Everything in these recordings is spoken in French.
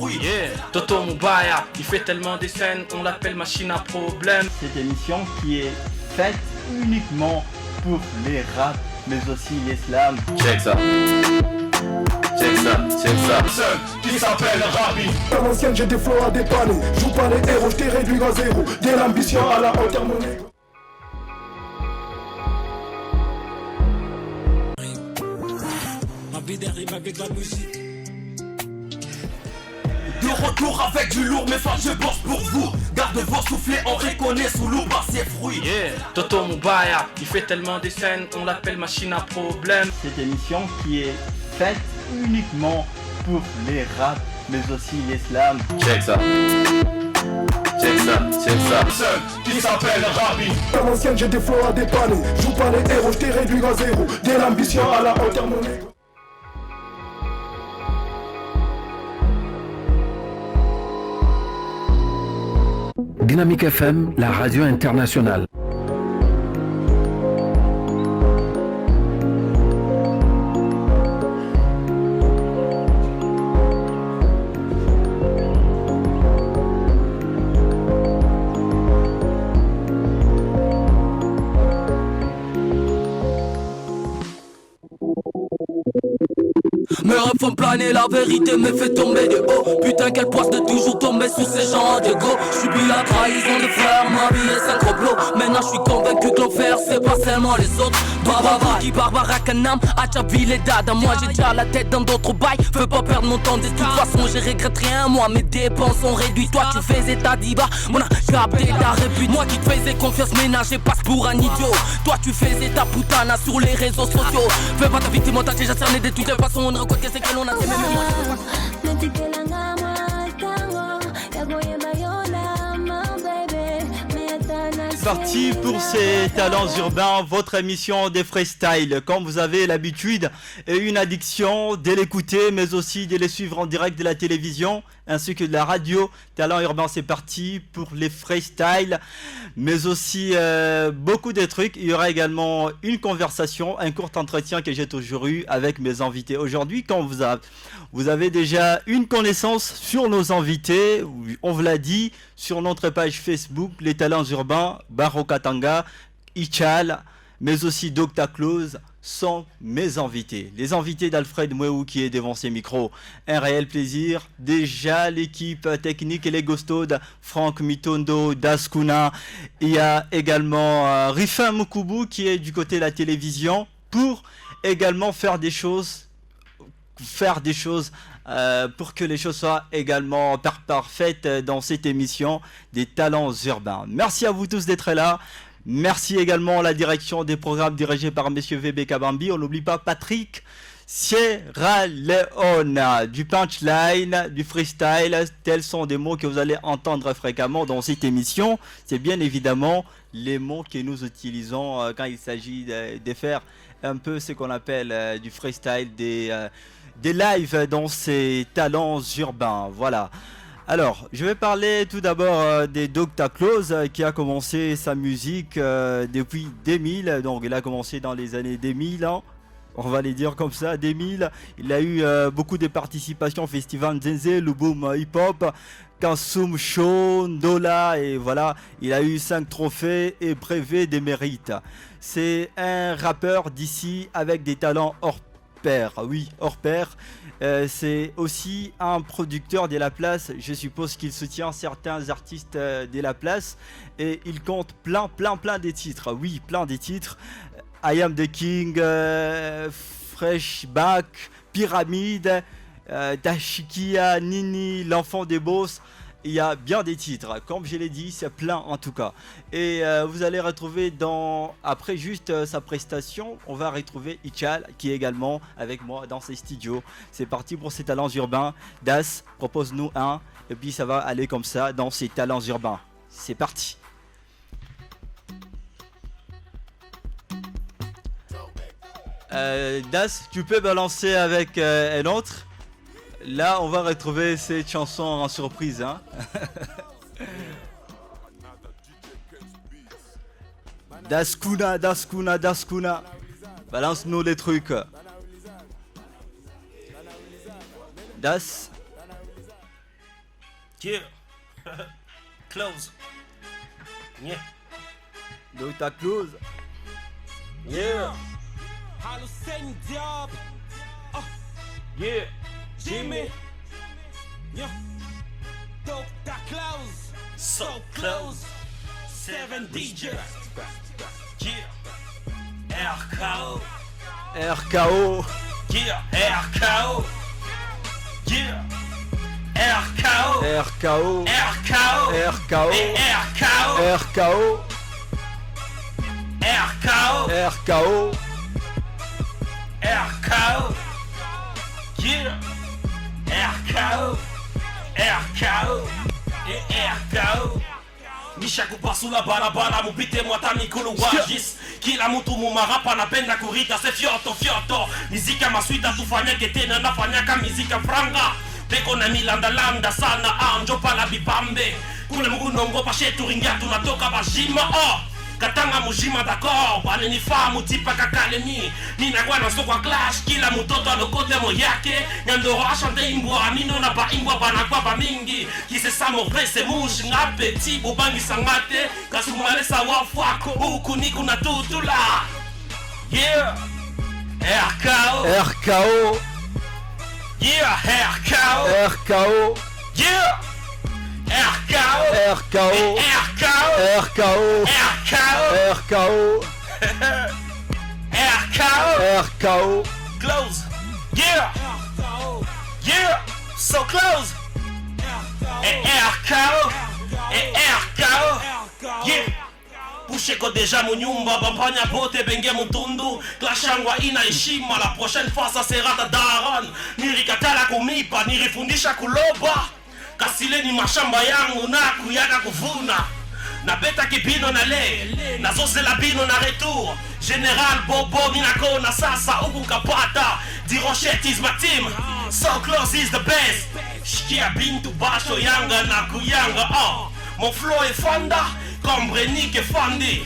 Oui, yeah. Toto Moubaya, il fait tellement des scènes, on l'appelle machine à problème. Cette émission qui est faite uniquement pour les rap, mais aussi l'islam. Check ça. Check ça, check ça. Seul qui s'appelle Rabi. Dans l'ancienne j'ai des flots à dépanner. Joue pas les héros, je t'ai réduit à zéro. De l'ambition à la hauteur mon ego. Ma vie derrière avec la musique. De retour avec du lourd, mes fans je bosse pour vous. Garde vos soufflets, on reconnaît sous l'eau par ses fruits. Yeah, Toto Moubaya, il fait tellement des scènes, on l'appelle machine à problème. Cette émission qui est faite uniquement pour les rap, mais aussi l'islam. Check ça. Check ça, check ça. Seul qui s'appelle Rabi. Dans l'ancienne j'ai des flots à dépanner. Joue pas les héros, je t'ai réduit à zéro. De l'ambition à la hauteur mon ego. Dynamique FM, la radio internationale. Mes rêves font planer, la vérité me fait tomber de haut. Putain quelle poisse de toujours tomber sous ces gens de go. J'subis la trahison des frères, ma vie est un complot. Maintenant j'suis convaincu que l'enfer c'est pas seulement les autres. Baba qui Barbara Kanam, Achaville et Dada. Moi j'ai déjà la tête dans d'autres bails. Veux pas perdre mon temps de toute façon je regrette rien. Moi mes dépenses sont réduites. Toi tu faisais ta diva, mon a capté ta répute. Moi qui te faisais confiance ménage et passe pour un idiot. Toi tu faisais ta putana sur les réseaux sociaux. Fais pas ta victime, t'as déjà cerné de toutes les façons. On reconnaît que c'est que l'on a ces mêmes Parti pour ces talents urbains, votre émission des freestyle. Comme vous avez l'habitude et une addiction de l'écouter, mais aussi de les suivre en direct de la télévision ainsi que de la radio. Talents urbains, c'est parti pour les freestyle, mais aussi beaucoup de trucs. Il y aura également une conversation, un court entretien que j'ai toujours eu avec mes invités. Aujourd'hui, quand vous avez déjà une connaissance sur nos invités, on vous l'a dit, sur notre page Facebook, les talents urbains, Barokatanga, Ichal, mais aussi Dr Close sont mes invités. Les invités d'Alfred Mouéou qui est devant ses micros. Un réel plaisir. Déjà l'équipe technique et les gostos de Franck Mitondo, Daskuna. Il y a également Rifin Mukubu qui est du côté de la télévision pour également faire des choses pour que les choses soient également parfaites dans cette émission des talents urbains. Merci à vous tous d'être là. Merci également à la direction des programmes dirigés par Monsieur VB Kabambi. On n'oublie pas Patrick Sierra Leone, du punchline, du freestyle. Tels sont des mots que vous allez entendre fréquemment dans cette émission. C'est bien évidemment les mots que nous utilisons quand il s'agit de faire un peu ce qu'on appelle du freestyle, des lives dans ces talents urbains. Voilà. Alors, je vais parler tout d'abord des Dr Close qui a commencé sa musique depuis 2000. Donc, il a commencé dans les années 2000. Hein. On va les dire comme ça, 2000. Il a eu beaucoup de participations au festival Zenze, le boom hip-hop, Kansum Show, Dola, et voilà. Il a eu 5 trophées et brevet des mérites. C'est un rappeur d'ici avec des talents hors pair. Oui, hors pair. C'est aussi un producteur de la place. Je suppose qu'il soutient certains artistes de la place. Et il compte plein de titres. Oui, plein de titres. I Am The King, Fresh Back, Pyramide, Tashikia, Nini, L'Enfant des Boss. Il y a bien des titres, comme je l'ai dit, c'est plein en tout cas. Et vous allez retrouver après juste sa prestation, on va retrouver Ichal qui est également avec moi dans ses studios. C'est parti pour ces talents urbains. Das, propose-nous un, et puis ça va aller comme ça dans ces talents urbains. C'est parti. Das, tu peux balancer avec un autre. Là, on va retrouver cette chanson en surprise. Hein. Daskuna. Balance-nous les trucs. Das. Yeah. Close. Yeah. Dr. Close. Yeah. Hallucin Diab. Yeah. Jimmy. Yeah. Dr. Klaus. So close. 7 DJ. Yeah. RKO. RKO. Yeah. RKO. Yeah. RKO. RKO. RKO. RKO. Et RKO. RKO. RKO. RKO. RKO. Yeah. RKO. RKO. Et RKO. Nishakupa sula barabara mupite mwata mikulu wajis. Kila mtu mumarapa anapenda kurita se fyoto fyoto. Mizika maswita tufanyake tena nafanyaka mizika franga. Peko na milandalanda sana anjo pala bipambe. Kule mgunongo pashetu ringia tunatoka bajima Katanga mujima d'accord. Bane nifamu tipa kakalemi. Ninagwa na sokwa clash. Kila mutoto alokote mo yake. Nyandoro achante imbwa. Mino na ba imbwa banakwa ba mingi. Kise sa mo prese mouche. Nga petit bubangi sangate. Kasumale sa wafwako. Huku niku na tutula. Yeah. RKO. RKO. Yeah. RKO. RKO. Yeah. RKO. RKO. RKO. RKO. RKO. RKO. RKO. RKO. Close. Yeah. Yeah. So close. Et RKO. Et RKO. Yeah. Pusheko deja munyumba bampanya pote benge mutundu. Klashangwa ina heshima. La prochaine fois ça sera ta daron. Nirikatala kumipa. Nirifundisha kuloba. Kasile ni mashamba yangu na kuyaka kuvuna. Na beta kipino na le. Na zose la bino na retour. General Bobo minako na sasa uku kapata. Di Rochette is my team. So close is the best. Shikia bintu basho yanga na kuyanga. Mon flow est fanda. Comme Brennick et Fandi.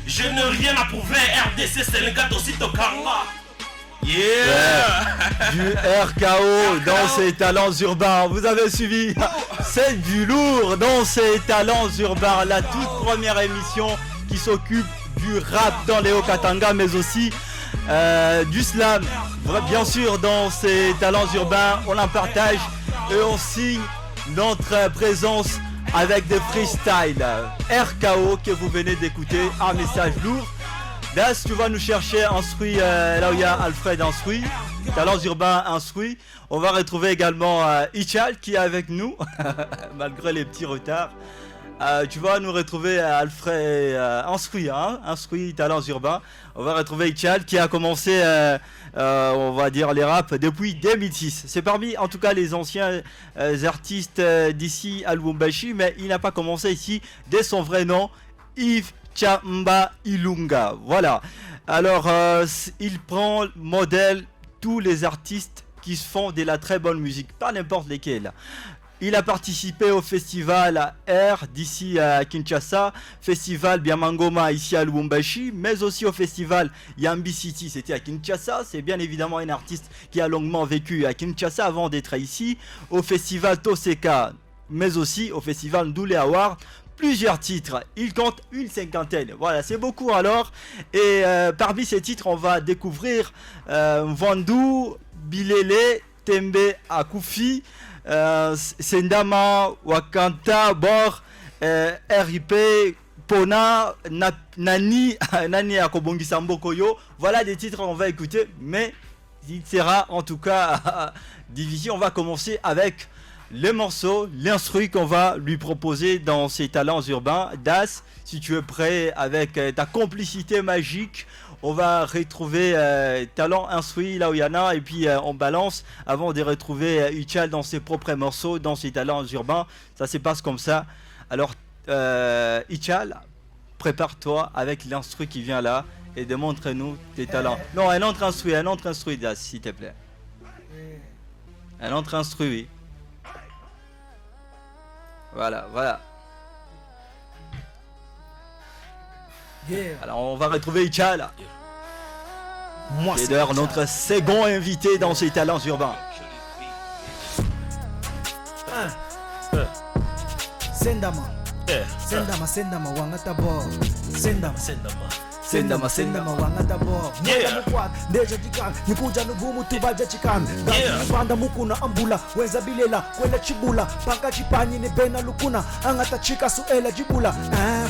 Je n'ai rien à prouver. RDC c'est le gâteau Sitokanga. Yeah. Du RKO dans ses talents urbains. Vous avez suivi. C'est du lourd dans ses talents urbains. La toute première émission qui s'occupe du rap dans les Hauts-Katanga, mais aussi du slam. Bien sûr, dans ses talents urbains, on en partage et on signe notre présence avec des freestyles. RKO que vous venez d'écouter, un message lourd. Das, tu vas nous chercher instruit là où il y a Alfred instruit, talents urbains instruit. On va retrouver également Ichal qui est avec nous, malgré les petits retards. Tu vas nous retrouver Alfred instruit, instruit talents urbains. On va retrouver Ichal qui a commencé, on va dire, les raps depuis 2006. C'est parmi, en tout cas, les anciens artistes d'ici à Lubumbashi, mais il n'a pas commencé ici dès son vrai nom, Yves Chamba Ilunga. Voilà. Alors, il prend modèle tous les artistes qui font de la très bonne musique, pas n'importe lesquels. Il a participé au festival R d'ici à Kinshasa, festival Biamangoma ici à Lubumbashi, mais aussi au festival Yambi City, c'était à Kinshasa. C'est bien évidemment un artiste qui a longuement vécu à Kinshasa avant d'être ici. Au festival Toseka, mais aussi au festival Ndoulé Award. Plusieurs titres, il compte une cinquantaine, voilà, c'est beaucoup alors. Et parmi ces titres, on va découvrir Vandu, Bilele, Tembe Akufi, Sendama, Wakanta, Bor, RIP, Pona, Nani Akobongisa Mbokoyo. Voilà des titres qu'on va écouter, mais il sera en tout cas divisé. On va commencer avec les morceaux, l'instru qu'on va lui proposer dans ses talents urbains. Das, si tu es prêt avec ta complicité magique, on va retrouver talent instruit là où il y en a et puis on balance avant de retrouver Ichal dans ses propres morceaux, dans ses talents urbains. Ça se passe comme ça. Alors Ichal, prépare-toi avec l'instru qui vient là et démontre-nous tes talents. Non, un autre instru, Das, s'il te plaît. Un autre instru, oui. Voilà, voilà. Alors on va retrouver Ichal. Moi, c'est d'ailleurs notre second invité dans ses talents urbains. Sendama, Sendama, Sendama, Wangata Bo, Sendama, Sendama, Sendama, Wangata Bo. Deja Chikan, Nikuja Nubumu Tubaja Chikan, Banda Mukuna Ambula, Weza Bilela, Kwela Chibula, Paka Chipani ni Bena Lukuna, Angata Chika Suela Jibula,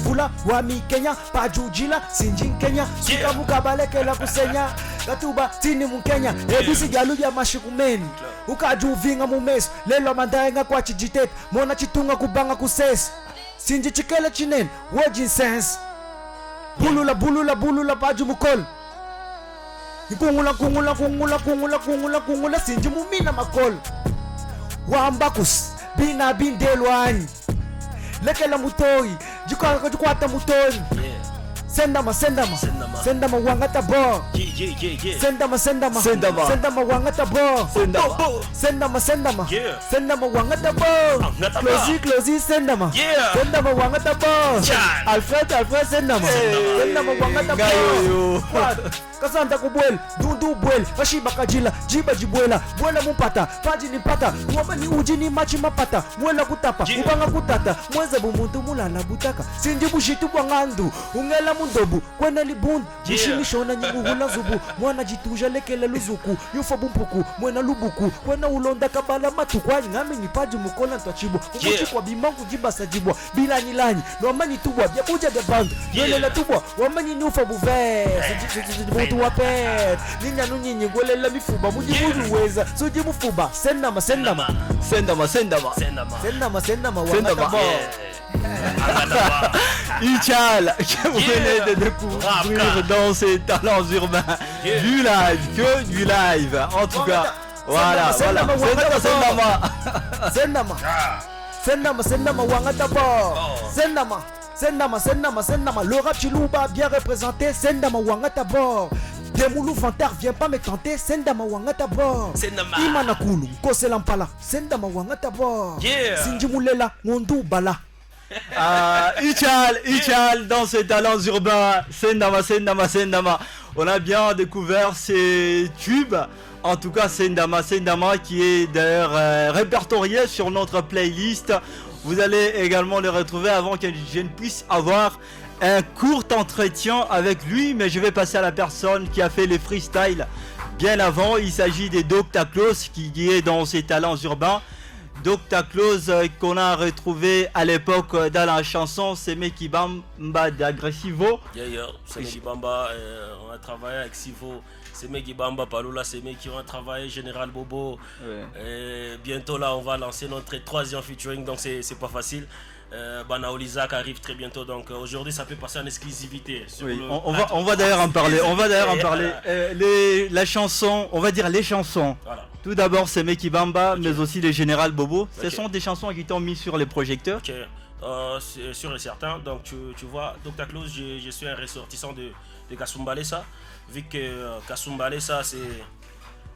Bula, Wami Kenya, Pajujila, Sinjin Kenya, Suka Mukabale Kela Kusenya, Katuba, Tini Mukenya, Ebisi Galuja Mashikumeni, Ukaju Vinga Mumes, Lelo Mandaenga kwa Chijitet, Mona Chitunga Kubanga Kuses, Sinji Chikela Chinen, Wajin Sense, Bulula Bulula Bulula Paju Mukol. Kungula kungula kungula kungula kungula kungula Sinji Mumina Makol. Wambakus, Bina Bindelwani. Lekela Mutoi, Jukwata Mutoi. Sendama, Sendama, Sendama Wangata Bo. Sendama, Sendama, Sendama, Sendama Wangata Bo. Sendama, Sendama, Sendama Wangata Bo. Closey, Sendama. Sendama Wangata Bo. Alfred, Sendama. Sendama Wangata Bo. Kasanda kubwel, dundu bwel, Ashiba Kajila, Jiba Jibwela, Bwela Mupata, Paji ni Pata, Mwabani Uji ni Machi Mapata, Mwela Kutapa, Ubanga Kutata, Mweza Bumuntu Mulala Butaka, Sinji Bushitu Wangandu, Ungela Mundobu, Kwena Libund, Bushini Shona Nyuhula Zubu, Mwana Jituja Lekele Luzuku, Yufa Bumpuku, Mwena Lubuku, Kwena Ulonda Kabala Matu, Kwa Ngami ni Paji Mukola Ntachibu, Umuchi kwa Bimangu Jiba Sajibwa, Bilani Lani, Nomani Tubwa, Yabuja de Band, Yelela Tubwa, Wamani Nufa Buve, Wapet, Ninya Nunyi, Golela Mifuba, Mujibu Weza, Suji Mufuba, Sendama, Sendama, Sendama, Sendama, Sendama, Sendama, Wangata Bo. Ichal, que vous venez de découvrir dans ces talents urbains du live, que du live. En tout cas, voilà, Sendama, Sendama, Sendama, Sendama, Sendama, Wangata Bo. Sendama, le rap Chilouba bien représenté, Sendama Wangata Bo. Demoulou Vantard viens pas me tenter, Sendama Wangata Bo. Imana Kulu, Kose Lampala, Sendama Wangata Bo. Sinji Moulela, Ngondu Bala. Ichal dans ses talents urbains, Sendama. On a bien découvert ces tubes. En tout cas, Sendama qui est d'ailleurs répertorié sur notre playlist. Vous allez également le retrouver avant que je ne puisse avoir un court entretien avec lui. Mais je vais passer à la personne qui a fait les freestyles bien avant. Il s'agit de Dr. Close qui est dans ses talents urbains. Dr. Close qu'on a retrouvé à l'époque dans la chanson Semeki Bamba d'Agressivo. Semeki Bamba, on a travaillé avec Sivo. Semeki Bamba, Palula, Semeki, on a travaillé Général Bobo. Et bientôt là, on va lancer notre 3e featuring, donc c'est pas facile. Banaoliza qui arrive très bientôt, donc aujourd'hui ça peut passer en exclusivité. On va d'ailleurs en parler. La chanson, on va dire les chansons. Voilà. Tout d'abord Semeki Bamba, mais aussi les Général Bobo. Ce sont des chansons qui t'ont mis sur les projecteurs. C'est sûr et certain. Donc tu vois, Dr. Close, je suis un ressortissant de Kasumbalesa. Vu que Kasumbalesa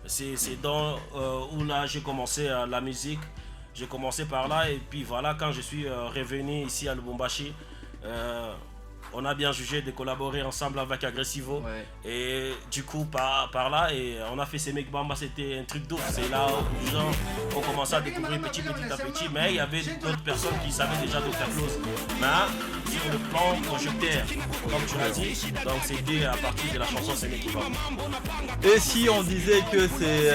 c'est dans où là j'ai commencé la musique. J'ai commencé par là et puis voilà, quand je suis revenu ici à Lubumbashi, on a bien jugé de collaborer ensemble avec Aggressivo. Et du coup par là, et on a fait Semeki Bamba, c'était un truc d'ouf. C'est là où les gens ont commencé à découvrir petit à petit, mais il y avait d'autres personnes qui savaient déjà Dr. Close. Mais sur le plan projecteur, comme tu l'as dit, donc c'était à partir de la chanson Semeki Bamba. Et si on disait que c'est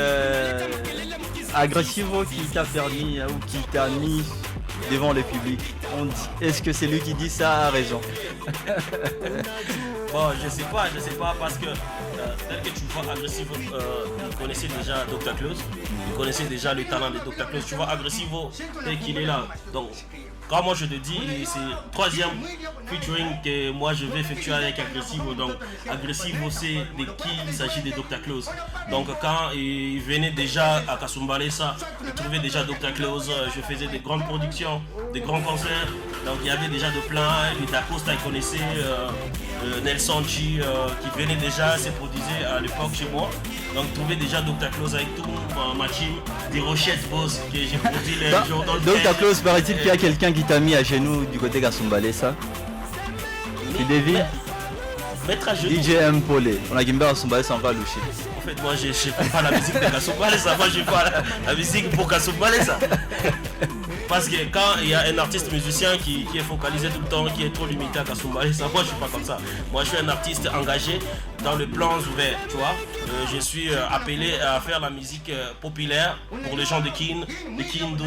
Aggressivo qui t'a permis ou qui t'a mis devant le public, est-ce que c'est lui qui dit ça a raison? Bon, je sais pas parce que tel que tu vois Aggressivo, il connaissait déjà Dr. Close, il connaissait déjà le talent de Dr. Close. Tu vois Aggressivo tel qu'il est là, donc quand moi je te dis, c'est le 3e featuring que moi je vais effectuer avec Aggressivo. Donc Aggressivo c'est de qui il s'agit de Dr. Close. Donc quand il venait déjà à Kasumbalesa, il trouvait déjà Dr. Close, je faisais des grandes productions, des grands concerts. Donc il y avait déjà de plein, les Dacosta il connaissait, Nelson G qui venait déjà se produisait à l'époque chez moi. Donc il trouvait déjà Dr. Close avec tout ma team, des Rochettes Boss que j'ai produit les jours dans le Dr. Close, paraît-il qu'il y a quelqu'un qui t'a mis à genoux du côté Kasumbalesa. Tu devines? Mettre à genoux. DJ Mpole, on a Gimba Kasumbalesa, on va loucher. En fait moi je fais pas la musique de Kasumbalesa, moi je fais pas la musique pour Kasumbalesa. Parce que quand il y a un artiste musicien qui est focalisé tout le temps, qui est trop limité à Kasumbalé, ça, moi je suis pas comme ça. Moi je suis un artiste engagé dans le plan ouvert, tu vois. Je suis appelé à faire la musique populaire pour les gens de Kin, de Kindu,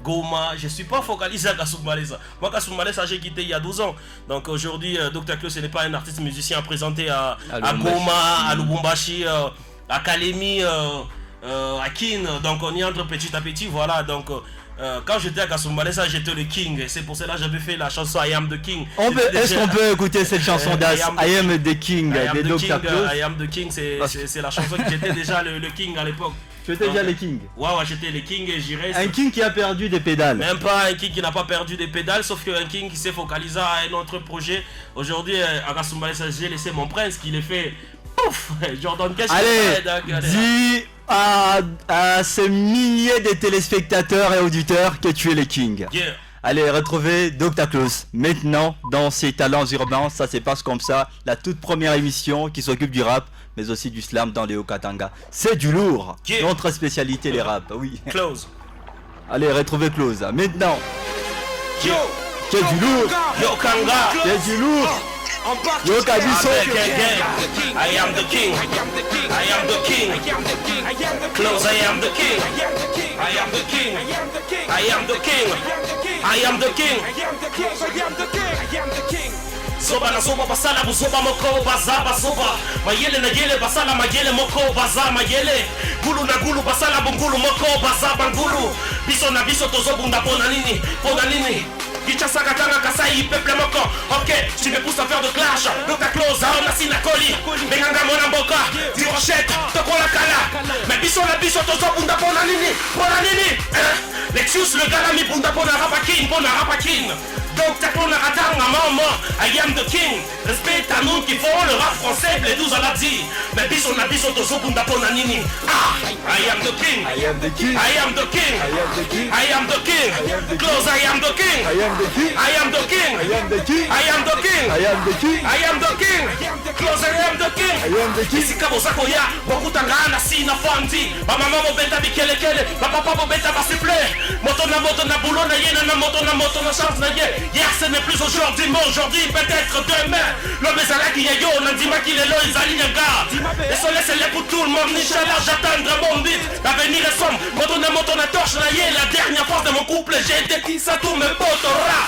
Goma. Je suis pas focalisé à Kasumbalé. Moi Kasumbalé, ça j'ai quitté il y a 12 ans. Donc aujourd'hui, Dr. Claus, ce n'est pas un artiste musicien présenté à Goma, à Lubumbashi, à Kalemi, à Kin. Donc on y entre petit à petit, voilà. Donc quand j'étais à Kasumbalé, ça j'étais le king. C'est pour cela que j'avais fait la chanson I Am the King. Est-ce qu'on peut écouter cette chanson d'As, I Am the King des Dr. Claus? I Am the King, c'est la chanson que j'étais déjà le king à l'époque. Tu étais déjà le king? Ouais, j'étais le king et j'irais. Un king qui a perdu des pédales. Même pas un king qui n'a pas perdu des pédales, sauf qu'un king qui s'est focalisé à un autre projet. Aujourd'hui, à Kasumbalé, j'ai laissé mon prince qui l'ait fait. Pouf, Jordan Cash. Allez, dis à ces milliers de téléspectateurs et auditeurs que tu es le king. Yeah. Allez, retrouvez Dr. Claus maintenant dans ses talents urbains. Ça se passe comme ça. La toute première émission qui s'occupe du rap, mais aussi du slam dans les Haut-Katanga. C'est du lourd. Yeah. Notre spécialité, les rap. Oui. Close. Allez, retrouvez Claus maintenant. Yo. C'est du lourd. Yo Kanga. C'est du lourd. Yo Kabiso. I am the king. I am the king. Close, I am the king. I am the king. I am the king. I am the king. Soba na soba basala busoba moko baza basoba mayele na yele basala mayele moko baza mayele gulu na gulu basala bungulu moko baza bangulu biso na biso tozobunda pona nini Kichasaka tanga kasai peuple moko. Ok, tu me pousses à faire de clash. Dr. Claus, aona sinakoli. Menganga mona mboka. Di rochette, toko la kala. Mais biso na biso tozo bunda pona nini. Lexius le gars mi bunda pona rapakin. Dr. Claus na ratanga maman. I am the king. Respect à nous qui font le rap français. Les 12 à la dit. Mais biso na biso tozo bunda pona nini. I am the king. I am the king. I am the king. I am the king. Claus, I am the king. I am the king. I am the king. I am the king. I am the king. I am the king. I am the king. Close, I am the king. I am the king. Isika bozako ya bokutanga na sina fandi. Ba mama bobeta bikelekele, ba papa bobeta basiple. Moto na boulot na yena na moto na chance na ye. Hier ce n'est plus aujourd'hui, mais aujourd'hui peut-être demain. L'homme est là qui est yo, nandima qu'il est là, ils alignent un gars. Et son laisse pour tout le monde, Inch'Allah j'attendrai mon bit. L'avenir est sombre, moto na torche na ye. La dernière force de mon couple, j'ai été qui ça tout me potora.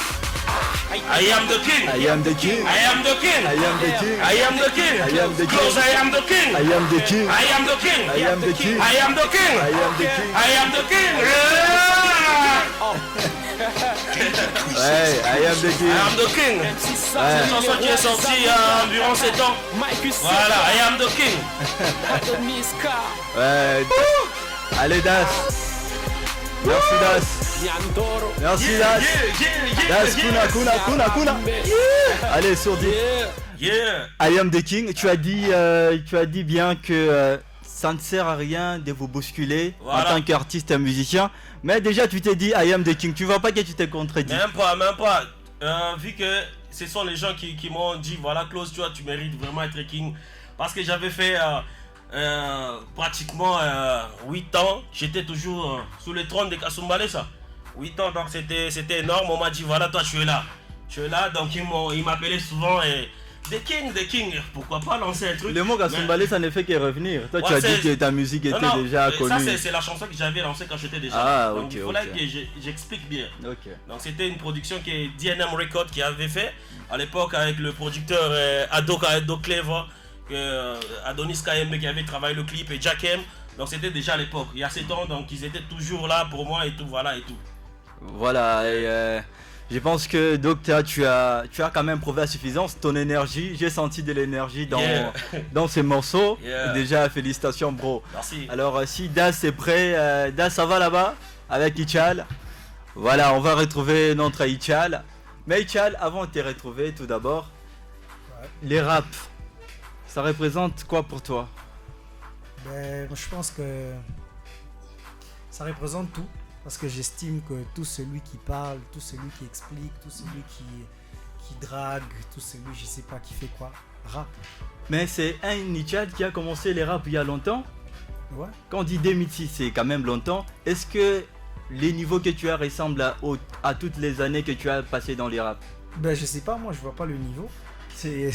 I am the king. I am the king. I am the king. I am the king. I am the king. I am the king. Close, I am the king. I am the king. I am the king. I am the king. I am the king. I am the king. I am the king. Ouais, I am the king. I am the king. C'est une chanson qui est sortie environ 7 ans. Voilà, I am the king. Ouais. Allez Das. Merci Das. Merci Das. Das kuna. Allez Sourdi. Yeah. I am the king. Tu as dit bien que ça ne sert à rien de vous bousculer en tant qu'artiste et musicien. Mais déjà tu t'es dit I am the king. Tu vois pas que tu t'es contredit. Même pas. Vu que ce sont les gens qui m'ont dit voilà Claus, tu vois, tu mérites vraiment être king. Parce que j'avais fait pratiquement 8 ans. J'étais toujours sous le trône de Kasumbalé ça. 8 ans, donc c'était énorme. On m'a dit voilà, toi tu es là. Donc ils m'appelaient souvent The King. Pourquoi pas lancer un truc. Le mot Kasumbalé, ça ne fait que revenir. Toi tu as dit que ta musique était déjà connue. Ça c'est la chanson que j'avais lancée quand j'étais déjà. Donc il fallait que j'explique bien. Donc c'était une production que DNM Record qui avait fait à l'époque avec le producteur Ado Clever, Adonis KM qui avait travaillé le clip et Jack M. Donc c'était déjà à l'époque, il y a 7 ans, donc ils étaient toujours là pour moi et tout, voilà et tout. Voilà, et je pense que Docteur, tu as quand même prouvé à suffisance ton énergie. J'ai senti de l'énergie dans ces morceaux. Déjà, félicitations bro. Merci. Alors si Das est prêt, Das ça va là-bas avec Ichal. Voilà, on va retrouver notre Ichal. Mais Ichal, avant de te retrouver tout d'abord, les raps, ça représente quoi pour toi? Je pense que ça représente tout. Parce que j'estime que tout celui qui parle, tout celui qui explique, tout celui qui drague, tout celui, je sais pas, qui fait quoi, rap. Mais c'est un Ichal qui a commencé les rap il y a longtemps. Ouais. Quand on dit 2006, c'est quand même longtemps. Est-ce que les niveaux que tu as ressemblent à toutes les années que tu as passées dans les rap? Ben je sais pas, moi je vois pas le niveau. C'est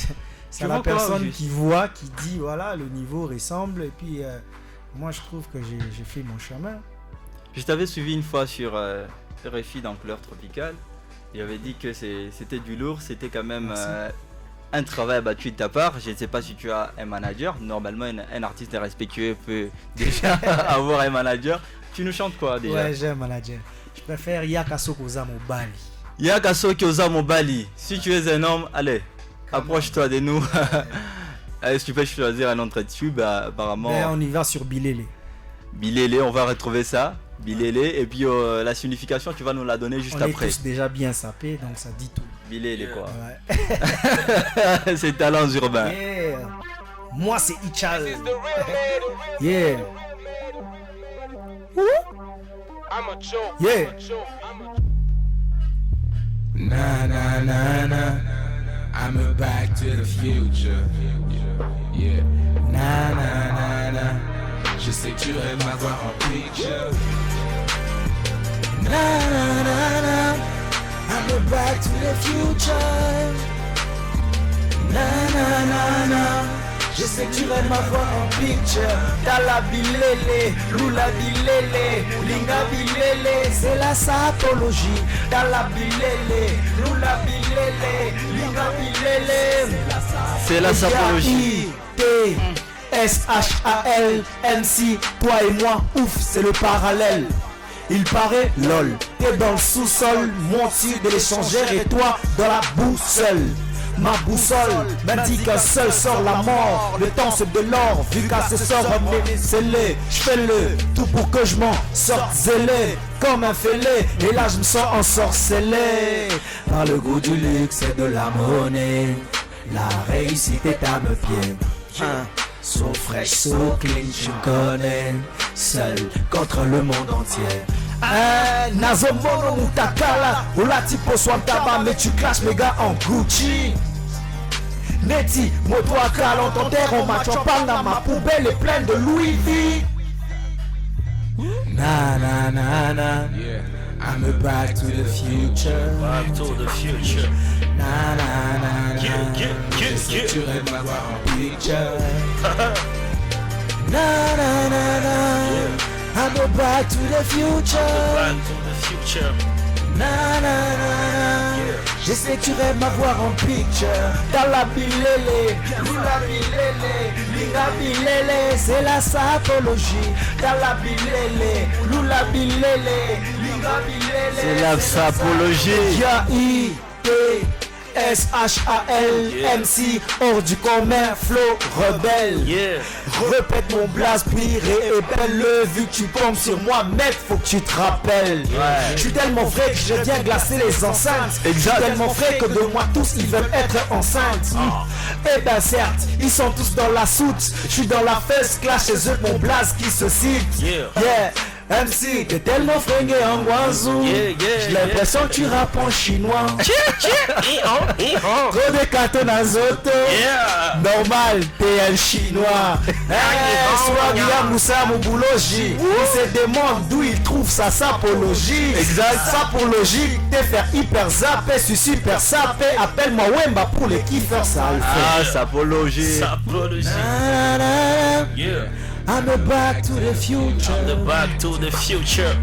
Tu la vois quoi, personne juste? qui voit, qui dit voilà le niveau ressemble et puis moi je trouve que j'ai fait mon chemin. Je t'avais suivi une fois sur RFI dans Couleur Tropicale. J'avais dit que c'était du lourd, c'était quand même Merci. un travail abattu de ta part. Je ne sais pas si tu as un manager. Normalement, un artiste respectueux peut déjà avoir un manager. Tu nous chantes quoi déjà? Ouais, j'ai un manager. Je préfère Yakaso Koza Mobali. Yakaso Kyoza Mobali. Si tu es un homme, allez, approche-toi de nous. Si tu peux choisir un autre tube, apparemment. Ben, on y va sur Bilele. Bilele, on va retrouver ça. Bilele, et puis la signification, tu vas nous la donner juste On est après. tous déjà bien sapés, donc ça dit tout. Bilele, quoi. Ouais. C'est talents urbains. Yeah. Moi c'est Ichal. Yeah. Yeah. Nah, nah, nah, nah. I'm a back to the future. Yeah. Nah, nah, nah, nah. Je sais que tu rêves m'avoir en picture. Nah, nah, nah, nah. I'm a back to the future. Nah, nah, nah, nah. Je sais que tu rêves m'avoir en picture. Dala Bilele, Lula Bilele, Linga Bilele, c'est la sapologie. Dala Bilele, Lula Bilele, Linga Bilele, C'est la sapologie. T-S-H-A-L, MC, toi et moi, ouf, c'est le parallèle. Il paraît, lol, t'es dans le sous-sol, mon tir de l'échangeur et toi dans la boussole. Ma boussole m'indique qu'un seul sort la mort. Le temps c'est de l'or, vu qu'à ce sort scellé. J'fais-le tout pour que je m'en sorte zélé comme un fêlé. Et là je me sens ensorcelé par le goût du luxe et de la monnaie. La réussite est à mes pieds. So fresh, so clean, tu me connais. Seul contre le monde entier. Nazomono Mutakala, Ola tipo Swantaba, mais tu clashes mes gars en Gucci. Neti, moto à cal, on t'enterre en match, on parle dans ma poubelle est pleine de Louis V. Na na na na, Yeah. I'm a back to the future. Back to the future. Na na na na. Yeah. Je sais que tu rêves m'avoir en picture. Na na na na. I'm a back to the future. Back to the future. Na na na na. Je sais que tu rêves m'avoir en picture. Dans la bilele, Lula bilele, Linga bilele, c'est la sapologie. Dans la bilele, Lula bilele, Linga bilele, C'est la sapologie. S-H-A-L-M-C, hors du commun, flow rebelle. Yeah. Répète mon blast, puis réépelle-le. Vu que tu tombes sur moi, mec, faut que tu te rappelles. Je suis tellement vrai que je viens glacer les enceintes. Je suis tellement frais que de moi tous ils veulent être enceintes. Eh ben certes, ils sont tous dans la soute. Je suis dans la first class chez eux, mon blast qui se cite. Yeah. MC, t'es tellement fringué en guazou. J'ai l'impression que tu rappes en chinois. Trop de cartons à zoto. Yeah. Normal, t'es un chinois. Swag Moussa Moubuloji. Il se demande d'où il trouve sa sapologie. Exact. Sapologie, t'es faire hyper zappé, je suis super sapé. Appelle-moi Wemba pour les kiffeurs, ça le fait. Ah, sapologie. Sapologie. Yeah. I'm a back to the future. The back to the future.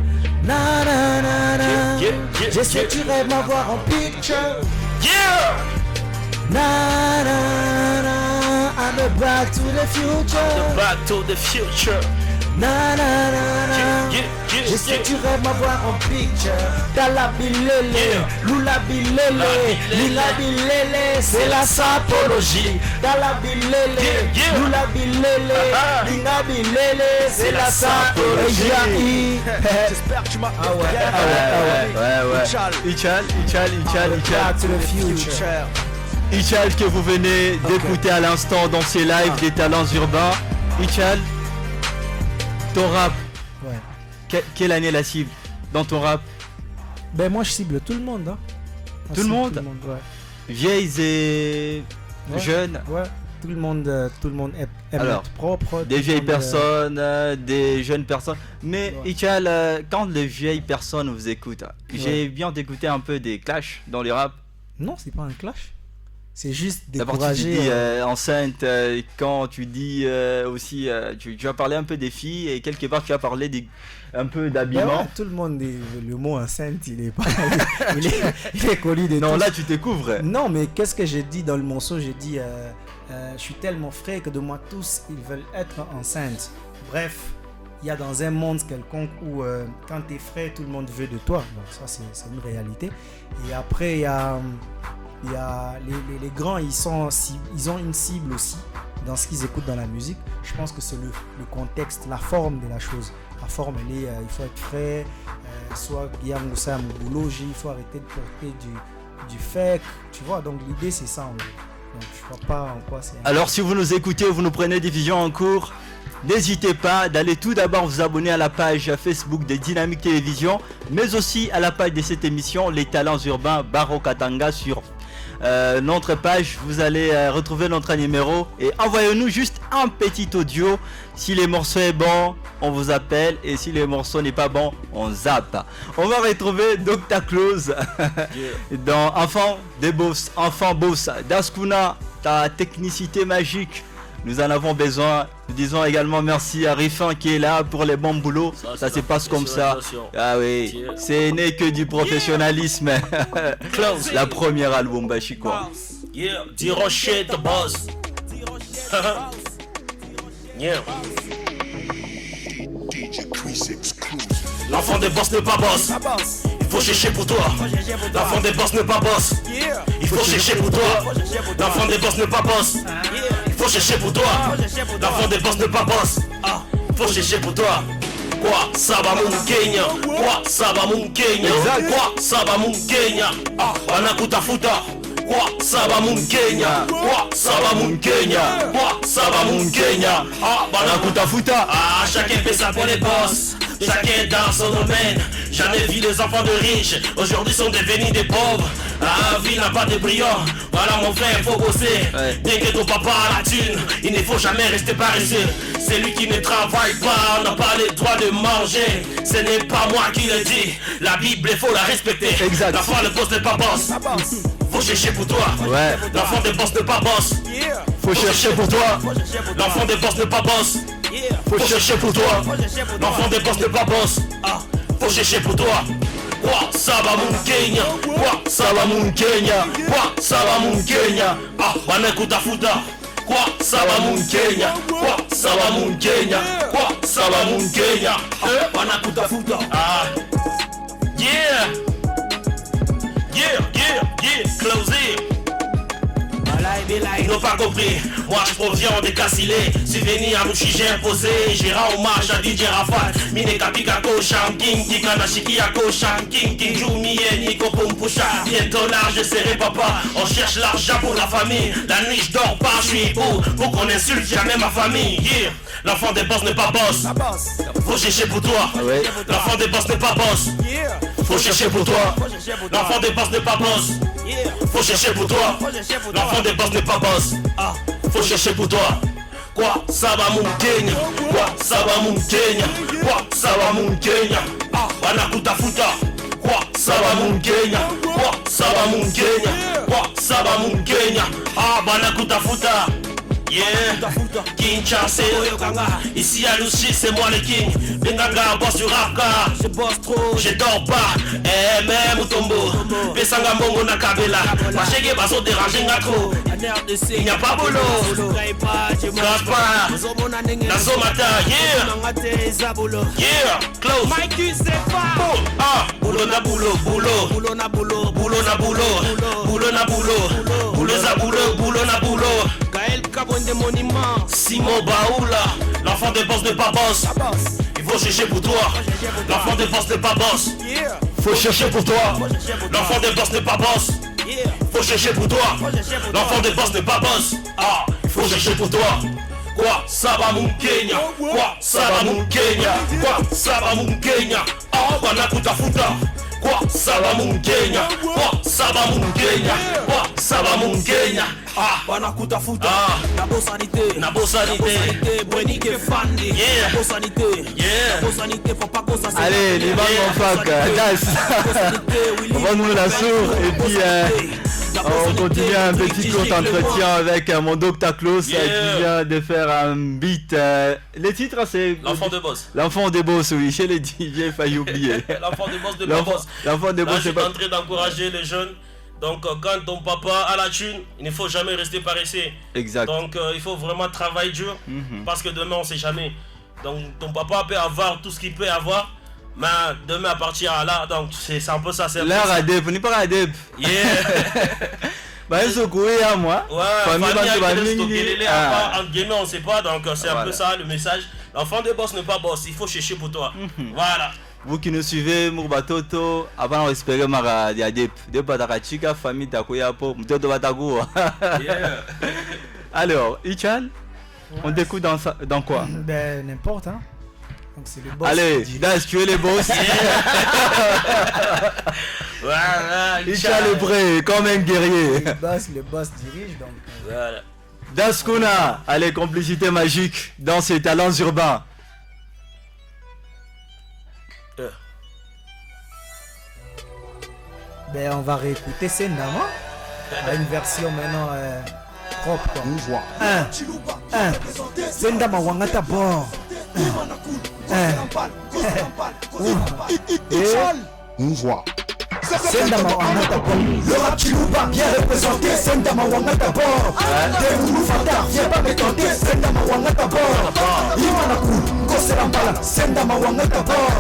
Na na na na. Yeah. Je sais que tu rêves m'avoir en picture. Yeah. Na na na. I'm a back to the future. The back to the future. Na na na na. Je sais que tu rêves m'avoir en picture. Dans la bilele, Lula bilele, Lila bilele, c'est la sapologie. Dans la bilele, Lula bilele, Lila bilele, c'est la sapologie. J'espère que tu m'as. Ah ouais. Ichal. Back to the future. Ichal que vous venez d'écouter à l'instant dans ces lives des talents urbains. Ichal, ton rap, Ouais. quelle année la cible dans ton rap? Ben moi je cible tout le monde. Hein. Tout le monde ouais. Vieilles et Ouais. jeunes? Ouais, tout le monde Alors, être propre. des tout vieilles en, personnes, des jeunes personnes. Mais Ouais. Ichal, quand les vieilles personnes vous écoutent, j'ai bien d'écouter un peu des clashs dans les rap. Non, c'est pas un clash. C'est juste La partie tu décourager. dis enceinte, quand tu dis aussi, tu as parlé un peu des filles et quelque part tu as parlé un peu Ben d'habillement. ouais, tout le monde, le mot enceinte, il est pas. il est connu de Non, tous. là tu découvres. Non, mais qu'est-ce que j'ai dit dans le morceau? J'ai dit je suis tellement frais que de moi tous ils veulent être enceintes. Bref, il y a dans un monde quelconque où quand tu es frais, tout le monde veut de toi. Donc ça c'est une réalité. Et après il y a les grands, ils ont une cible aussi dans ce qu'ils écoutent dans la musique. Je pense que c'est le contexte, la forme de la chose. La forme, elle est, il faut être frais, soit Guillaume Moussa Mouboulot, il faut arrêter de porter du fake, tu vois. Donc l'idée c'est ça en gros. Donc je vois pas en quoi c'est. Alors si vous nous écoutez ou vous nous prenez des visions en cours, n'hésitez pas d'aller tout d'abord vous abonner à la page Facebook de Dynamique Télévision, mais aussi à la page de cette émission, Les Talents Urbains Baro Katanga sur notre page. Vous allez retrouver notre numéro et envoyez-nous juste un petit audio. Si les morceaux est bon, on vous appelle, et si les morceaux n'est pas bon, on zappe. On va retrouver Dr Close dans Enfant des Boss, Enfant Boss, Daskuna, ta technicité magique. Nous en avons besoin. Nous disons également merci à Rifin qui est là pour les bons boulots. Ça se passe comme ça. Ah oui, c'est né que du professionnalisme. Close, la première album Bachikwa. Yeah, D-Rocher, the boss. Yeah. L'enfant des boss n'est pas boss. Il faut chercher pour toi. L'enfant des boss n'est pas boss. Il faut chercher pour toi. L'enfant des boss n'est pas boss. Il faut chercher pour toi. L'enfant des boss n'est pas boss. Il faut chercher pour toi. Quoi ça va mon Kenya? Quoi ça va mon Kenya? Quoi ça va mon Kenya? Anakuta futa. Quoi ça va mon Kenya? Quoi ça va mon Kenya? Quoi ça va mon Kenya? Anakuta futa. Chacun fait ça pour les boss. Chacun dans son domaine. Jamais vu les enfants de riches. Aujourd'hui sont devenus des pauvres. La vie n'a pas de brillant. Voilà mon frère, faut bosser. Bien que ton papa a la thune, il ne faut jamais rester paresseux. Celui qui ne travaille pas n'a pas le droit de manger. Ce n'est pas moi qui le dis. La Bible, il faut la respecter. Exact. L'enfant de boss n'est pas boss. Faut chercher pour toi. Ouais. L'enfant de boss n'est pas boss. Faut chercher pour toi. L'enfant de boss n'est pas boss. Faut chercher pour toi. L'enfant des boss n'est pas boss. Faut chercher pour toi. Quoi ça va mon Kenya? Quoi ça va mon Kenya? Quoi ça va mon Kenya? Banakuta futa. Quoi ça va mon Kenya? Quoi ça va mon Kenya? Quoi ça va mon Kenya? Banakuta futa. Yeah. Yeah, yeah, yeah. Close it. Ils n'ont pas compris, moi je proviens des Cassilés. Si venu à Mouchi j'ai imposé. J'ai rend hommage à DJ Rafat. Mine Kapikako, Shanking, Kikanashiki Ako, Shanking, Kinjumi, Niko Pumpusha. Bientôt là je serai papa. On cherche l'argent pour la famille. La nuit je dors pas, je suis beau. Faut qu'on insulte jamais ma famille. Yeah. L'enfant des boss n'est pas boss. Faut chercher pour toi. L'enfant des boss n'est pas boss. Faut chercher pour toi. L'enfant des boss n'est pas boss. Faut chercher pour toi. L'enfant des boss n'est pas boss. Faut chercher pour toi. Quoi ça va mon Kenya? Quoi ça va mon Kenya? Quoi ça va mon Kenya? Banakuta futa. Quoi ça va mon Kenya? Quoi ça va mon Kenya? Quoi ça va mon Kenya? Banakuta futa. Yeah, Kinshasa, ici à Lucie c'est moi le king. Bengaga boss sur Rafka, je bosse trop, je dors pas. Même Mutombo, Pesanga Mongo na Kabela. Machege baso déranger nga trop. Il n'y a pas boulot, Kapa, Nasomata, yeah. Yeah, close. Boulot na boulot, boulot. Boulot na boulot, boulot na boulot. Boulot na boulot, boulot za boulot, boulot na boulot. Gaël Cabon des monuments. Simon Baoula, l'enfant des boss n'est pas boss. Il faut chercher pour toi. L'enfant des boss n'est pas boss. Faut chercher pour toi. L'enfant des boss n'est pas boss. Faut chercher pour toi. L'enfant des boss n'est pas boss. Il faut chercher pour toi. Quoi ça va mon Kenya? Quoi ça va mon Kenya? Quoi ça va mon Kenya? Banakuta futa. Quoi ça va mon Kenya? Quoi ça va mon Kenya? Quoi ça va mon Kenya? Ah, Banakuta futa, ah, sanité, Bwenike Fandi, Yeah. sanité, Yeah. sanité, papa kosa. Allez, Liban Monfak, Das. Rends-nous la sourde et puis on continue un petit court entretien avec mon Dr Klaus Yeah. qui vient de faire un beat. Les titres c'est L'enfant de boss. L'enfant des boss, oui, chez les DJ, failli oublier. L'enfant de boss de la boss. L'enfant des Là, boss, je c'est suis pas. en train d'encourager les jeunes. Donc quand ton papa a la thune, il ne faut jamais rester paresseux. Exact. Donc il faut vraiment travailler dur parce que demain on sait jamais. Donc ton papa peut avoir tout ce qu'il peut avoir, mais demain à partir à là, donc c'est un peu ça. C'est un peu Là, ça. Radep, on n'est pas Radep. Yeah. Bah, ils sont courés à moi. Ouais, Famille, famille bah, avec bah, le mini- Stokelele, Ah. entre guillemets on sait pas, donc c'est un Voilà. peu ça le message. L'enfant de boss n'est pas boss, il faut chercher pour toi. Voilà. Vous qui nous suivez, Mourba-Toto, avant d'espérer Mara Diadep, de Batakachika, famille Takoyapo, Mtoto Batago. Yeah. Alors, Ichal, on t'écoute dans quoi? Ben, n'importe, hein. Donc, c'est le boss. Allez, Das, tu es les boss. Voilà. Ichal est prêt, comme un guerrier. Le boss dirige, donc. Voilà. Das Kuna, allez, complicité magique dans ses talents urbains. Ben, on va réécouter Sendama. À une version maintenant propre. Quoi. On voit. Sendama Wangata Bor. On voit. Sendama Wangata Bor. Le rap Chilouba bien représenté, Sendama Wangata Bor. Des Moulou Fata, viens pas me tenter, Sendama Wangata Bor. Imanaku, Koserampala, Sendama Wangata Bor.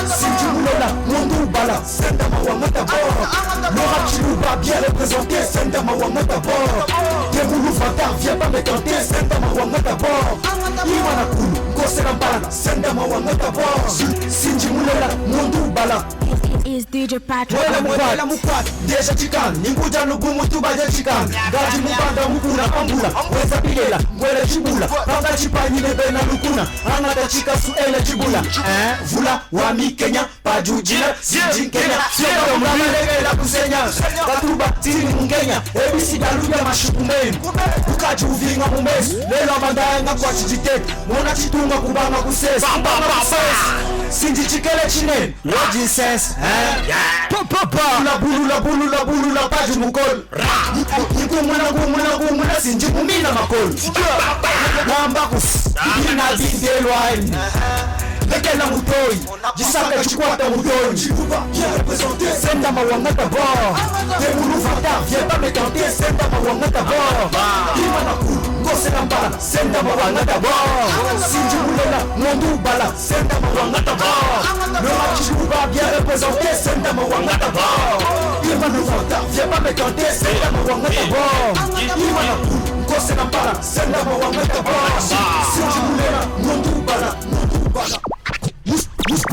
Sinji Moulela, Mondou Bala, Sendama Wangata Bor. Le rap Chilouba bien représenté, Sendama Wangata Bor. Des Moulou Fata, viens pas me tenter, Sendama Wangata Bor. Imanaku, Koserampala, Sendama Wangata Bor. Sinji Moulela, Mondou Bala. Is DJ Patrick. Mwela mukwat, deja chikan, ninguja nugumu tubaja chikan. Gaji mupanda mukuna pambula, weza pilela, mwela chibula. Panga chipanyi nebena lukuna, anata chika suela chibula. Vula, wami Kenya, pajujila, sijin Kenya. Siyoka mwana legela kusenya, katuba, tini mungenya. Ebisi daluya mashukumeni, ukaji uvinga mumesu. Lelo mandanga kwa chijiteki, mwana chitunga kubanga kusesi. Sinji chikele chinen, waji sense. La bulu la paju mukol. Ngumula sinji kumina makol. Nambakus, ina dindelwai. Lekela mutoi, jisaka chikwata mutoi. Senda mawangata bor. Demulu fata, viens pas me tenter. Senda mawangata bor. Imanaku, Koserambala, senda mawangata bor. Sinji mulela, Mondou Bala, senda mawangata bor. Le rap Chilouba bien représenté, senda mawangata bor. Imanaku fata, viens pas me tenter. Senda mawangata bor. Imanaku, Koserambala, senda mawangata bor. Sinji mulela, Mondou Bala, Mondou Bala.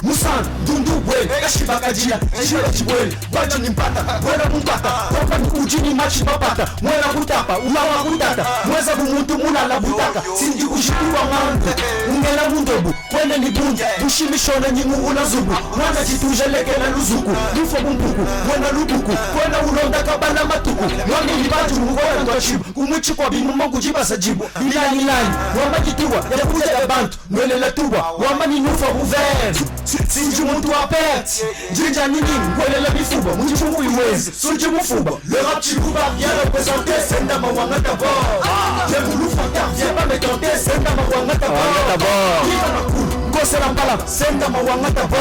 Musan, Dundu Bwel, Kashibakajia, Jiro Chibwel, Baji Nimpata, Wela Mumpata, Wapa Ujini Machi Papata, Mwela Butapa, Umawa Butata, Mweza Bumuntu Mulala Butaka, Sinji Ushikuwa Mandu, Ungela Mundobu, Kwele Nibunja, Bushimishona Nyimu Unazubu, Mwana Jituja Lekela Luzuku, Lufo Bumbuku, Mwena Lubuku, Kwena Ulonda Kabana Matuku, Mwani Libatu Mwoya Ndwachibu, Kumwichi kwa Bimu Mungu Jibasa Jibu, Milani Lani, Wama Jituwa, Yakuja ya Bantu, Nwele Latuwa, Wama Ninufa Uver, Sinji muntu apet, Jinja Nini, Nwele la Bifuba, Munjifu Uiwezi, Sunji Mufuba, le rap Chilouba bien représenté, Senda Mawangata Bor. Demulu Fata, viens pas me tenter, Senda Mawangata Bor. Imanaku, Koserambala, Senda Mawangata Bor.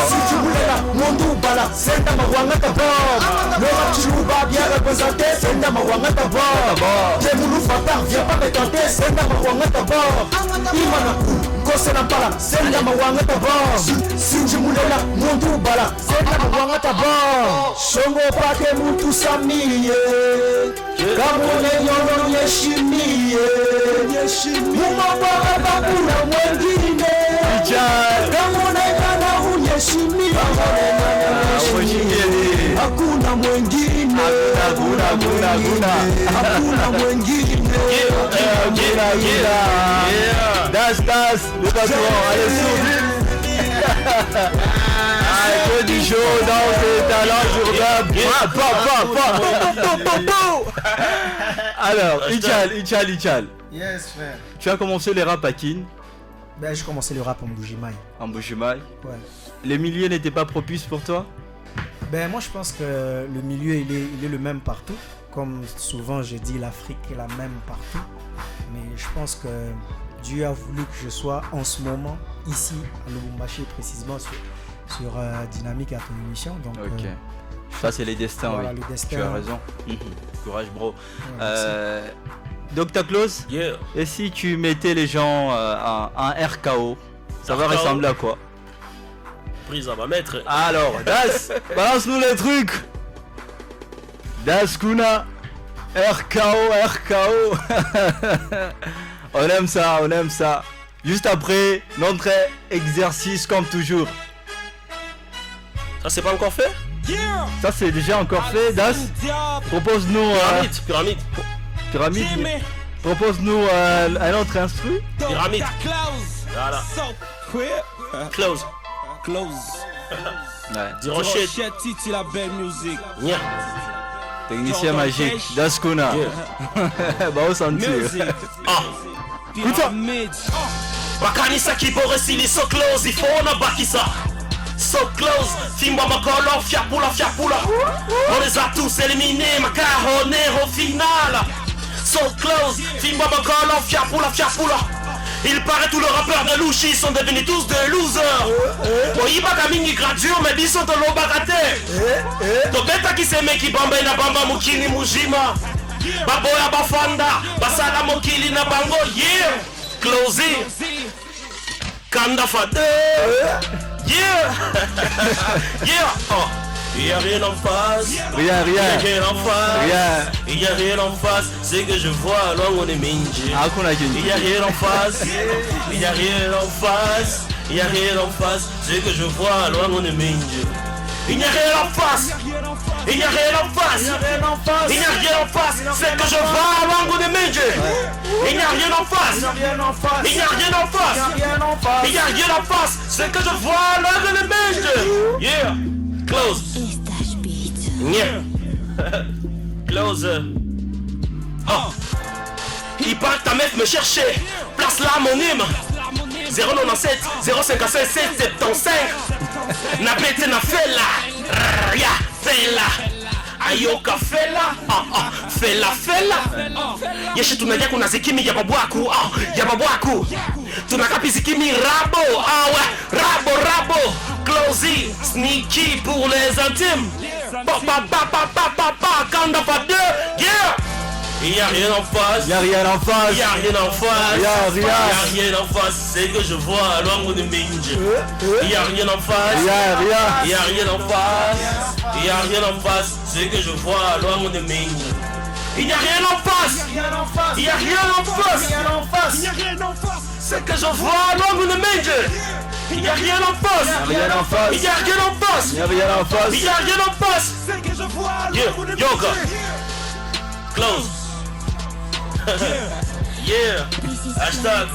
Sinji Mulela, Mondou Bala, Senda Mawangata Bor. Le rap Chilouba bien représenté, Senda Mawangata Bor. Demulu Fata, viens pas me tenter, Senda Mawangata Bor. Imanaku, Koserambala, Senda Mawangata Bor. Sinji Mulela, Mondou Bala, Senda Mawangata Bor. Shongo pake mutu samie, Kamune nyono yeshimie, Mumabara bakuna mwengine, Kamune nana unyeshimie, Hakuna mwengine, Hakuna mwengine. Das, le patron, allez sur. l'invité du show dans les talents urbains. Alors, Ichal. Yes, frère. Tu as commencé les rap à Kin, Ben, j'ai commencé le rap en Bujimaï. en Bujimaï. Ouais. Les milieux n'étaient pas propices pour toi? Ben, moi, je pense que le milieu, il est le même partout. Comme souvent, je dis, l'Afrique est la même partout. Mais je pense que Dieu a voulu que je sois en ce moment, ici, à Lubumbashi, précisément sur Dynamique à ton émission. Donc, Ok. Ça, c'est les destins, voilà, oui. le destin. Tu as raison. Courage, bro. Ouais, Dr. Close, Yeah. et si tu mettais les gens à un RKO, ça va RKO? ressembler à quoi? Prise à ma maître. Alors, Das, balance-nous les trucs. Das Kuna, RKO. On aime ça. Juste après, notre exercice comme toujours. Ça, c'est pas encore fait? Ça, c'est déjà encore fait. Das, propose-nous... Pyramide. Propose-nous un autre instru. Pyramide. Voilà. Close. Ouais. Du rocher. Yeah. Technicien magique, Daskuna. Bah, au sentir. Ah. Bakanisa kiboresili so close, il faut on a bakisa. So close, Fimba Makolo, fiapula. On les a tous éliminés, macaronner au final. So close, Fimba Makolo, fiapula. Il paraît tous les rappeurs de Louchi sont devenus tous des losers. Bon, il va kamingi gradure, mais ils sont de l'obagate. Tobeta qui s'aime qui bamba na bamba mukini mujima. Baboya bafanda, basala mokili na bango, yeah. Close it. Kanda fade. Yeah. Oh. Il y a rien en face. Rien. Il y a rien en face. C'est que je vois loin on est minji. Il y a rien en face. Il y a rien en face. C'est que je vois loin on est minji. Il n'y a rien en face. C'est que je vois loin on est minji. Il n'y a rien en face. C'est que je vois loin on est minji. Yeah. Close. Yeah. Close. Oh. Il part ta meuf me chercher. Place là mon hymne. 097 057 775. Na bête na fela. Ya fela. Ayoka fela. Fela. Yeshe tunaja kuna zikimi ya babwaku. Tunakapi zikimi rabo. Rabo. Closey, sneaky pour les intimes. Kanda pas deux. Yeah. Il y a rien en face. C'est que je vois loin on est minge. Il y a rien en face. C'est que je vois loin on est minge. Il n'y a rien en face. C'est que je vois loin on est minge. Il n'y a rien en face. C'est que je vois yoga. Close. Yeah. Hashtag.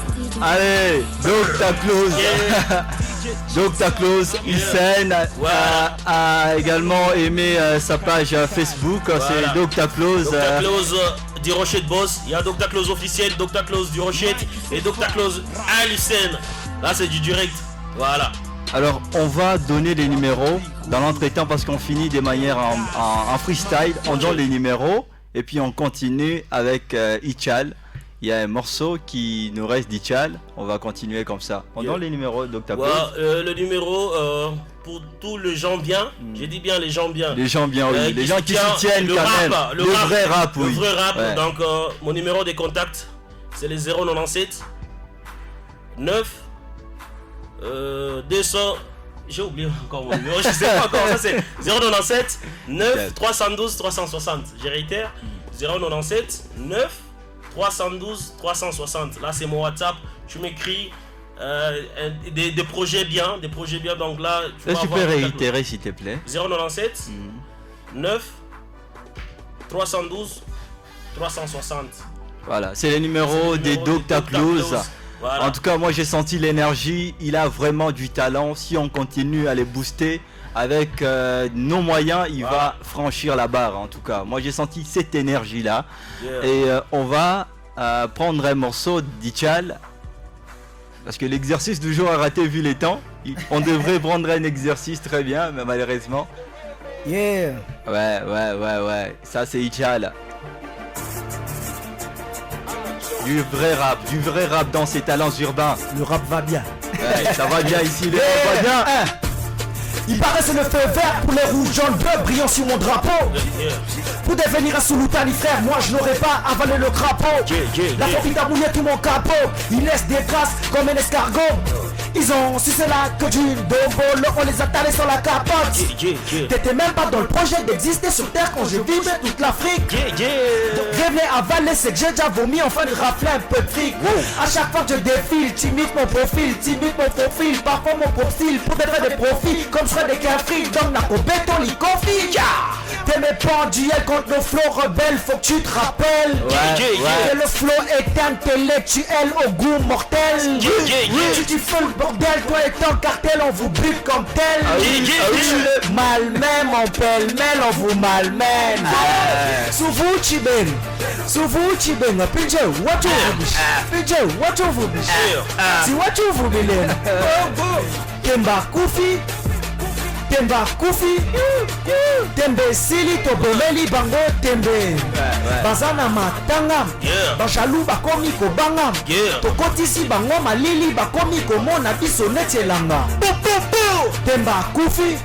Allez, Dr. Close, Hussein a également aimé sa page Facebook, c'est Dr. Close. Dr. Close du Rocher de Boss. Il y a Dr. Close officiel, Dr. Close du Rocher et Dr. Close à Hussein. Là c'est du direct. Voilà. Alors on va donner les numéros dans l'entretien parce qu'on finit de manière en freestyle. On donne les numéros et puis on continue avec Ichal. Il y a un morceau qui nous reste d'Ichal. On va continuer comme ça. On donne les numéros, Dr. Close. Le numéro pour tous les gens bien. J'ai dit bien les gens bien. Les gens bien, oui. Les gens qui soutiennent le quand rap, même. Le vrai rap, oui. Le vrai rap. Ouais. Donc mon numéro de contact, c'est les 097 9 200. J'ai oublié encore mon numéro, je sais pas encore. Ça c'est 097 9 312 360. Je réitère 097 9 312 360. Là c'est mon WhatsApp. Tu m'écris des projets bien, donc là tu peux réitérer s'il te plaît. 097 9 312 360. Voilà, c'est le numéro des Dr. Close. Voilà. En tout cas, moi j'ai senti l'énergie. Il a vraiment du talent. Si on continue à les booster avec nos moyens, il va franchir la barre en tout cas. Moi j'ai senti cette énergie là. Et on va prendre un morceau d'Ichal. Parce que l'exercice du jour a raté vu les temps. On devrait prendre un exercice très bien, mais malheureusement. Yeah. Ouais. Ça c'est Ichal. Du vrai rap dans ses talents urbains. Le rap va bien. Ouais, ça va bien ici, le rap va bien. Il paraît c'est le feu vert pour les rouges, jaunes, bleus brillants sur mon drapeau. Pour devenir un Souloutani frère, moi je n'aurais pas avalé le crapaud. La phobie a mouillé tout mon capot. Ils laissent des traces comme un escargot. Ils ont sucé la queue du dobolo, on les a talés sur la capote. T'étais même pas dans le projet d'exister sur terre quand j'ai vivais toute l'Afrique. Revenez avaler, c'est que j'ai déjà vomi, enfin de rafler un peu de fric. A chaque fois que je défile, timide mon profil, parfois mon profil pour faire des profits. Comme je ferais des cafés, donne la cobeto, les confis. T'es mes penduels contre nos flots rebelles, faut que tu te rappelles. Que le flow est intellectuel au goût mortel. Tu dis fais le bordel, toi et ton cartel, on vous bute comme tel. Le malmène, on pêle-mêle, on vous malmène. Sous vous, Chiben. PJ, what you rubbish? PJ, what you rubbish? Si what you rubbish? Kemba Koufi. Tembe sili to bomeli bango tembe. Bazana matanga. Bashalou bakomi ko banga. Tokotisi bango malili bakomi ko mona biso netelanga. Temba Koufi.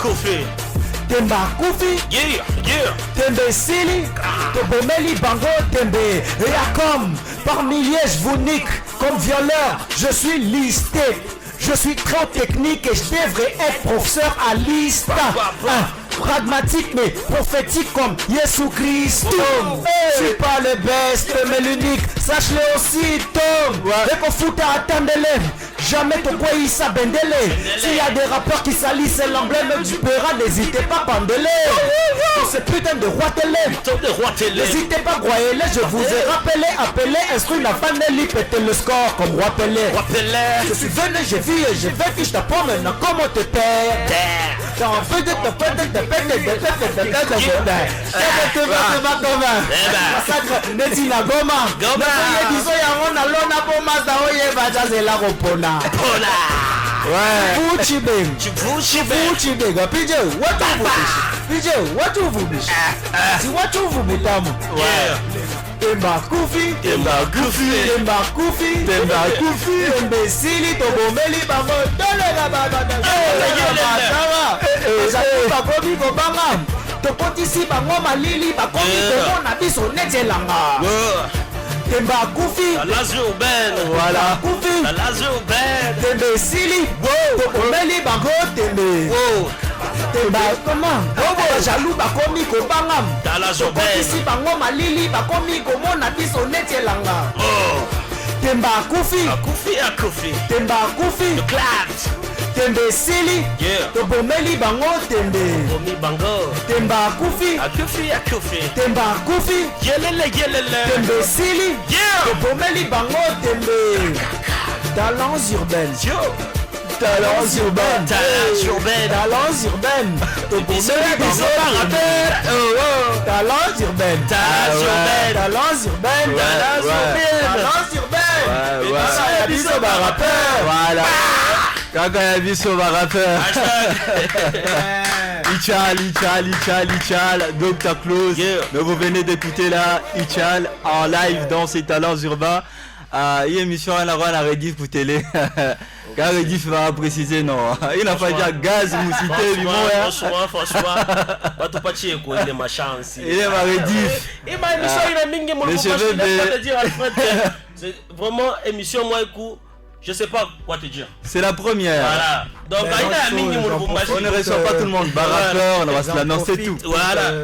Tembe sili to bomeli bango tembe. Et comme par milliers je vous nique. Comme violeur je suis listé. Je suis trop technique et je devrais être professeur à l'ISTA. Pragmatique mais prophétique comme Jésus Christ. Je suis pas le best mais l'unique, sache-le aussi Tom. Et qu'on fout à attendre jamais ton quoi il s'abendele. S'il y a des rappeurs qui salissent l'emblème du Péra, n'hésitez pas à pendler. Pour ces putains de rois télé, n'hésitez pas à croyez-les, je vous ai rappelé, appelé, instruit la panelli, péter le score comme roi Pelé. Je suis venu, j'ai vu et j'ai vécu, je t'apprends maintenant comment te taire. T'as envie de te péter, massacre, Netina Goma. Disons Yaron Alona Bomazda Oye Vajazela Ropona. Ouais. Fuchibeng. PJ, what you vubish? Si what you vubitamu. Ouais. Temba Koufi. Tembe sili to bomeli bango. Dolega baba. Bakomi ko banga. Tokotisi bango malili bakomi ko mona biso netelanga. Temba Koufi. La lazo urbaine. Voilà. Koufi. La lazo urbaine. Tembe sili. Tokomeli bango tembe. Temba comment? Jaloux bakomi ko bangam. La lazo urbaine. Tokotisi bango malili bakomi ko mona biso netelanga. Temba Koufi. Koufi. Temba Koufi. The claps. Tembe sili. To bomeli bango tembe. Bomi bango. Temba Koufi. Koufi. Temba Koufi. Yelele. Tembe sili. To bomeli bango tembe. Talents urbains. Talents urbaines. To bomeli bango tembe. Talents urbaines. Voilà. Kaka ya biso ba rappeur. Ichal, Dr. Close. Mais vous venez d'écouter là Ichal en live dans ses talents urbains. Il y a une émission à la rediff pour télé. Car rediff va préciser non. Il n'a pas dit gaz moussité Franchement. Pas tout petit quoi, il est ma chance. Il est ma rediff. Il m'a émission il a mingi mon c'est vraiment émission moi coup. Je sais pas quoi te dire. C'est la première. Voilà. Donc on ne reçoit pas tout le monde. Rappeur, on va se l'annoncer tout.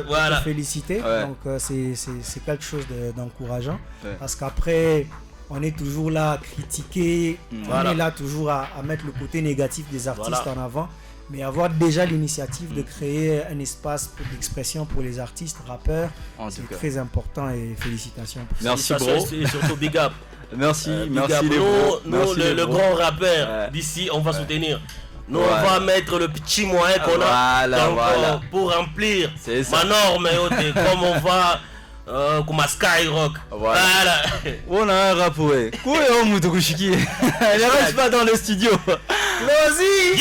Voilà. Féliciter. Donc c'est quelque chose d'encourageant. Parce qu'après on est toujours là à critiquer. On est là toujours à mettre le côté négatif des artistes en avant. Mais avoir déjà l'initiative de créer un espace d'expression pour les artistes, rappeurs, c'est très important et félicitations pour ça. Merci bro. Et surtout big up. Merci les bros. Nous, le grand rappeur d'ici, on va soutenir. Nous, on va mettre le petit moyen qu'on a donc, pour remplir ma norme, comme on va comme à Skyrock. Voilà. On a un rapoué. Ne reste pas dans le studio. Vas-y.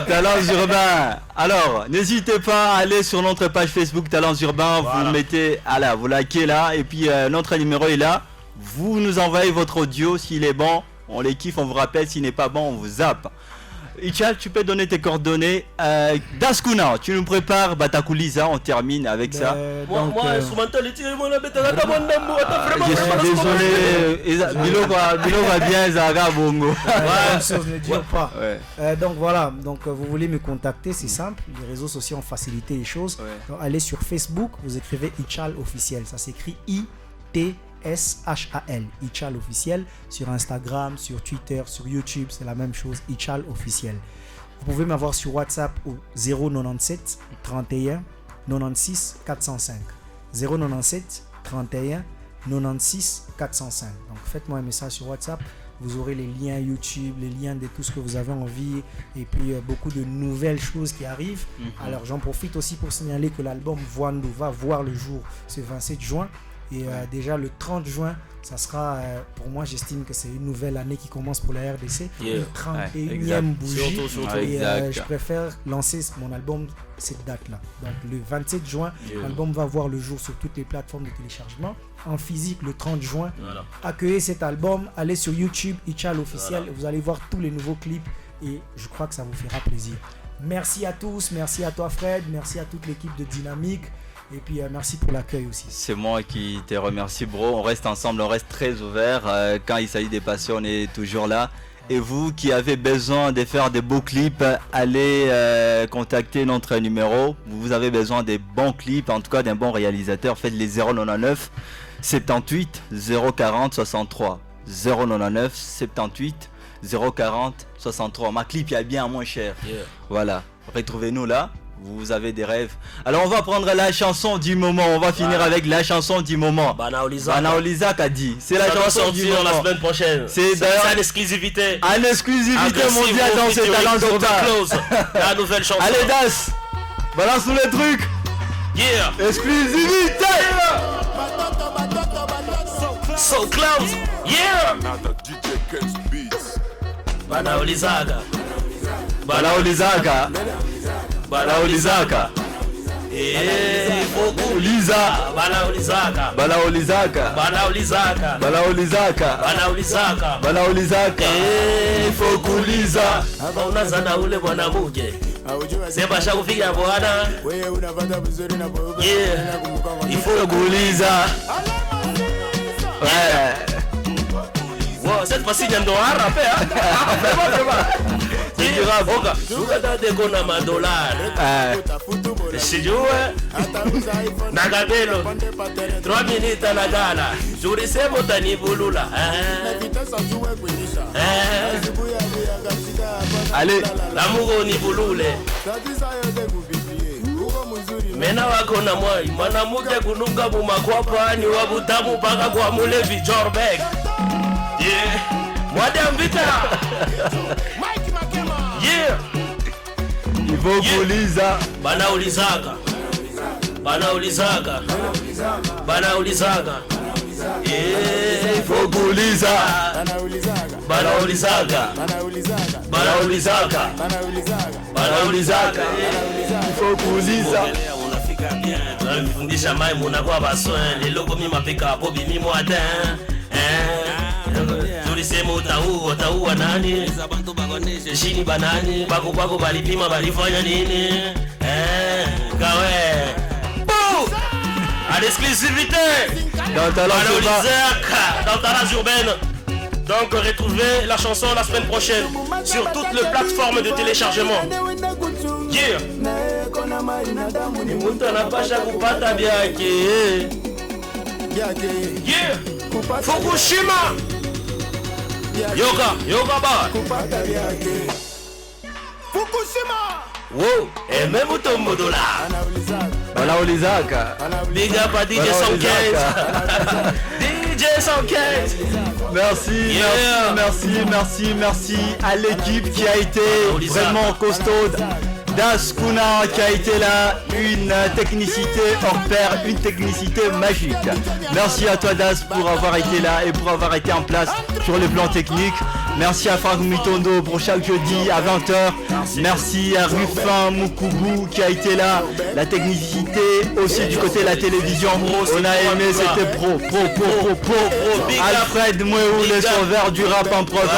Talents urbains. Alors, n'hésitez pas à aller sur notre page Facebook Talents urbains. Voilà. Vous mettez, vous likez là. Et puis, notre numéro est là. Vous nous envoyez votre audio. S'il est bon, on les kiffe. On vous rappelle. S'il n'est pas bon, on vous zappe. Ichal, tu peux donner tes coordonnées. Daskuna, tu nous prépares Batakuliza, on termine avec ça. Moi, instrumental, je suis désolé, Bilo va bien, Zaga Bongo. Ne dure pas. Donc voilà, donc vous voulez me contacter, c'est simple. Les réseaux sociaux ont facilité les choses. Donc, allez sur Facebook, vous écrivez Ichal officiel. Ça s'écrit I-T-S-H-A-L, Ichal officiel. Sur Instagram, sur Twitter, sur YouTube, c'est la même chose, Ichal officiel. Vous pouvez m'avoir sur WhatsApp au 097 31 96 405. 097 31 96 405. Donc faites-moi un message sur WhatsApp. Vous aurez les liens YouTube, les liens de tout ce que vous avez envie et puis beaucoup de nouvelles choses qui arrivent. Alors j'en profite aussi pour signaler que l'album Voando va voir le jour ce 27 juin. Et déjà le 30 juin, ça sera, pour moi j'estime que c'est une nouvelle année qui commence pour la RDC. Une 31e bougie. Et je préfère lancer mon album cette date-là. Donc le 27 juin, l'album va voir le jour sur toutes les plateformes de téléchargement. En physique le 30 juin. Accueillez cet album, allez sur YouTube, Ichal officiel, vous allez voir tous les nouveaux clips et je crois que ça vous fera plaisir. Merci à tous, merci à toi Fred, merci à toute l'équipe de Dynamique. Et puis merci pour l'accueil aussi. C'est moi qui te remercie bro, on reste ensemble, on reste très ouvert. Quand il s'agit des passions, on est toujours là. Et vous qui avez besoin de faire des beaux clips, allez contacter notre numéro. Vous avez besoin des bons clips, en tout cas d'un bon réalisateur. Faites les 099 78 040 63 099 78 040 63. Ma clip il y a bien moins cher. Voilà, retrouvez-nous là. Vous avez des rêves. Alors on va prendre la chanson du moment. On va finir avec la chanson du moment. Bana Olizak a dit. C'est la chanson du moment. La semaine prochaine. C'est d'ailleurs une exclusivité. Une exclusivité mondiale dans ces talents urbains. La nouvelle chanson. Allez Das, balance tous les trucs. Exclusivité. So close. Bana Olizaka. Bana Olizaka. Bala Olizaka. Liza. Bala Olizaka. Bala Olizaka. Bala Olizaka. Bala Olizaka. Bala Olizaka. Bala Olizaka. Fokuliza. Unazana ule bwana muke. Sema shakufika bwana. Fokuliza. Wow, cette fois-ci il y a un rappé hein. C'est grave, boga. Sukata deko na $. Sijue. Nagabelo. 3 minutes na gala. Juri sebo tanibulula. Allez, la mugo ni bulule. Mena wako na mwai, mwanamuke kununga bumakwapa ni wabutamu paka kwa mulevi Jorbek. Madame Vita. Ivokuliza. Bana Olizaka. Bana Olizaka. Bana Olizaka. Ivokuliza. Bana Olizaka. Bana Olizaka. Bana Olizaka. Ivokuliza. Unafika bien. Tunafundisha mai munakuwa baswen. Lelo komi mapeka hapo bimi mwatin. Tulisema utaua nani? Shini banani? Bako balipima balifanya nini? Kawe. Bouh! À l'exclusivité dans Talents urbaines. Donc retrouvez la chanson la semaine prochaine sur toutes les plateformes de téléchargement. Fukushima. Yoga bar. Fukushima. Wow, et même Utombodola. Bana Olizaka. Big up à DJ 115. DJ 115. Merci à l'équipe qui a été vraiment costaude. Das Kuna qui a été là, une technicité hors pair, une technicité magique. Merci à toi Das pour avoir été là et pour avoir été en place sur le plan technique. Merci à Franck Mitondo pour chaque jeudi à 20h. Merci à Rufin Mukubu qui a été là. La technicité aussi du côté de la télévision. On a aimé, c'était pro. Alfred Mouéou, les sauveurs du rap en province.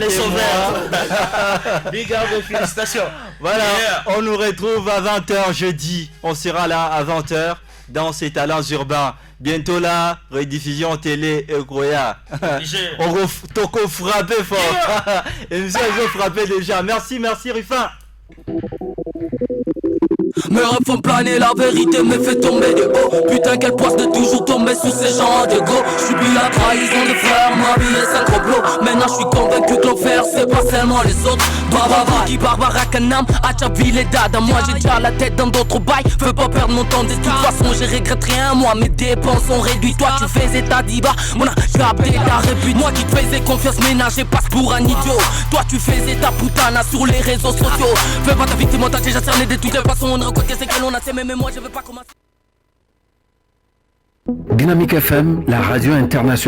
Les sauveurs. Big up, félicitations. Voilà, on nous retrouve à 20h jeudi. On sera là à 20h dans ces talents urbains. Bientôt là, rediffusion télé et Goya. On va toko frapper fort. Et nous allons frapper déjà. Merci Rufin. Mes rêves font planer la vérité me fait tomber de haut. Putain quelle poisse de toujours tomber sous ces gens de go. J'suis la trahison de frères, ma vie est un complot. Maintenant j'suis convaincu que l'enfer c'est pas seulement les autres. Baba qui Barbara Kanam, Achaville et Dada. Moi j'ai déjà la tête dans d'autres bails. Veux pas perdre mon temps de toute façon j'ai regrette rien. Moi mes dépenses sont réduites. Toi tu faisais ta diva, on a capté ta répute. Moi qui te faisais confiance ménage et passe pour un idiot. Toi tu faisais ta putana sur les réseaux sociaux. Fais pas ta victime, t'as déjà cerné de toutes les façons. C'est que l'on a s'aimé, mais moi je veux pas commencer. Dynamique FM, la radio internationale.